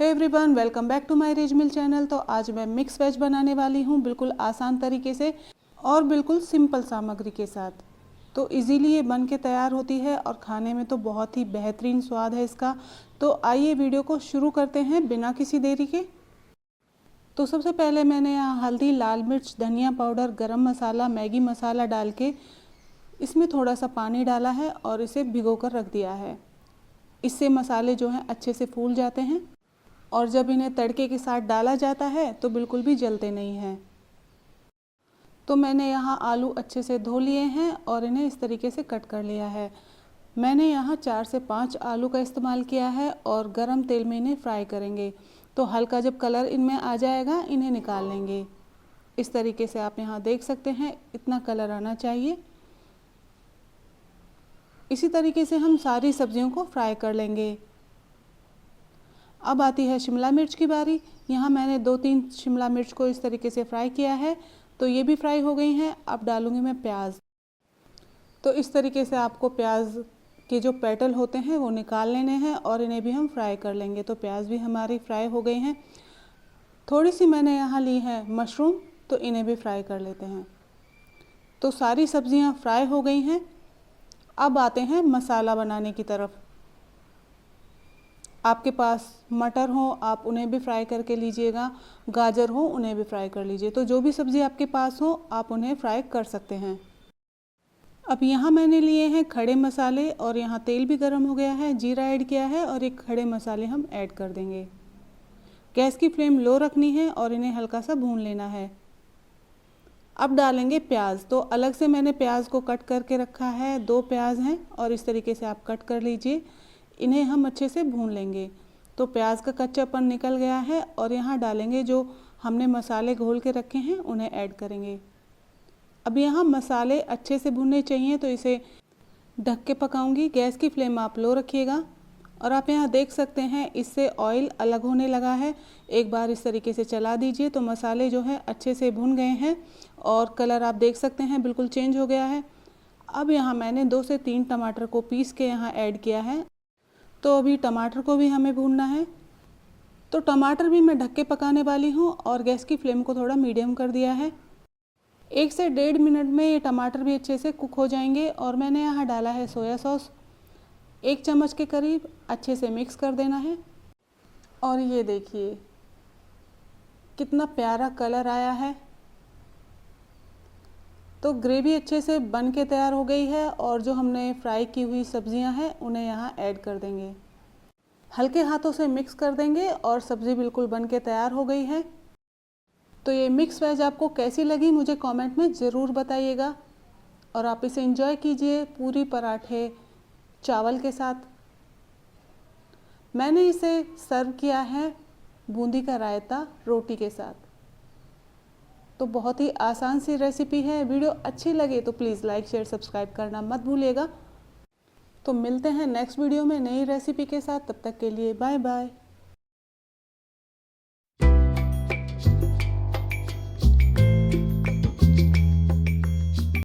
Hey everyone, welcome back to my rich meal channel. तो आज मैं मिक्स वेज बनाने वाली हूँ बिल्कुल आसान तरीके से और बिल्कुल सिंपल सामग्री के साथ। तो इजीली ये बन के तैयार होती है और खाने में तो बहुत ही बेहतरीन स्वाद है इसका। तो आइए वीडियो को शुरू करते हैं बिना किसी देरी के। तो सबसे पहले मैंने यहाँ हल्दी, लाल मिर्च, धनिया पाउडर, गरम मसाला, मैगी मसाला डाल के इसमें थोड़ा सा पानी डाला है और इसे भिगो कर रख दिया है। इससे मसाले जो हैं अच्छे से फूल जाते हैं और जब इन्हें तड़के के साथ डाला जाता है तो बिल्कुल भी जलते नहीं हैं। तो मैंने यहाँ आलू अच्छे से धो लिए हैं और इन्हें इस तरीके से कट कर लिया है। मैंने यहाँ 4 से 5 आलू का इस्तेमाल किया है और गरम तेल में इन्हें फ्राई करेंगे। तो हल्का जब कलर इनमें आ जाएगा इन्हें निकाल लेंगे। इस तरीके से आप यहाँ देख सकते हैं, इतना कलर आना चाहिए। इसी तरीके से हम सारी सब्जियों को फ्राई कर लेंगे। अब आती है शिमला मिर्च की बारी। यहाँ मैंने 2-3 शिमला मिर्च को इस तरीके से फ्राई किया है, तो ये भी फ्राई हो गई हैं। अब डालूंगी मैं प्याज। तो इस तरीके से आपको प्याज के जो पेटल होते हैं वो निकाल लेने हैं और इन्हें भी हम फ्राई कर लेंगे। तो प्याज भी हमारी फ्राई हो गई हैं। थोड़ी सी मैंने यहाँ ली है मशरूम, तो इन्हें भी फ्राई कर लेते हैं। तो सारी सब्जियाँ फ्राई हो गई हैं। अब आते हैं मसाला बनाने की तरफ। आपके पास मटर हो आप उन्हें भी फ्राई करके लीजिएगा, गाजर हो उन्हें भी फ्राई कर लीजिए। तो जो भी सब्ज़ी आपके पास हो आप उन्हें फ्राई कर सकते हैं। अब यहाँ मैंने लिए हैं खड़े मसाले और यहाँ तेल भी गर्म हो गया है, जीरा ऐड किया है और एक खड़े मसाले हम ऐड कर देंगे। गैस की फ्लेम लो रखनी है और इन्हें हल्का सा भून लेना है। अब डालेंगे प्याज। तो अलग से मैंने प्याज को कट करके रखा है, 2 प्याज हैं और इस तरीके से आप कट कर लीजिए। इन्हें हम अच्छे से भून लेंगे। तो प्याज का कच्चापन निकल गया है और यहाँ डालेंगे जो हमने मसाले घोल के रखे हैं उन्हें ऐड करेंगे। अब यहाँ मसाले अच्छे से भुनने चाहिए, तो इसे ढक के पकाऊंगी। गैस की फ्लेम आप लो रखिएगा और आप यहाँ देख सकते हैं इससे ऑयल अलग होने लगा है। एक बार इस तरीके से चला दीजिए तो मसाले जो है अच्छे से भुन गए हैं और कलर आप देख सकते हैं बिल्कुल चेंज हो गया है। अब यहाँ मैंने 2 से 3 टमाटर को पीस के यहाँ ऐड किया है। तो अभी टमाटर को भी हमें भूनना है। तो टमाटर भी मैं ढक के पकाने वाली हूँ और गैस की फ्लेम को थोड़ा मीडियम कर दिया है। 1 से 1.5 मिनट में ये टमाटर भी अच्छे से कुक हो जाएंगे और मैंने यहाँ डाला है सोया सॉस 1 चम्मच के करीब। अच्छे से मिक्स कर देना है और ये देखिए कितना प्यारा कलर आया है। तो ग्रेवी अच्छे से बन के तैयार हो गई है और जो हमने फ्राई की हुई सब्जियां हैं उन्हें यहाँ ऐड कर देंगे। हल्के हाथों से मिक्स कर देंगे और सब्ज़ी बिल्कुल बन के तैयार हो गई है। तो ये मिक्स वेज आपको कैसी लगी मुझे कमेंट में ज़रूर बताइएगा और आप इसे एंजॉय कीजिए पूरी पराठे चावल के साथ। मैंने इसे सर्व किया है बूंदी का रायता रोटी के साथ। तो बहुत ही आसान सी रेसिपी है। वीडियो अच्छी लगे तो प्लीज़ लाइक, शेयर, सब्सक्राइब करना मत भूलिएगा। तो मिलते हैं नेक्स्ट वीडियो में नई रेसिपी के साथ। तब तक के लिए बाय बाय।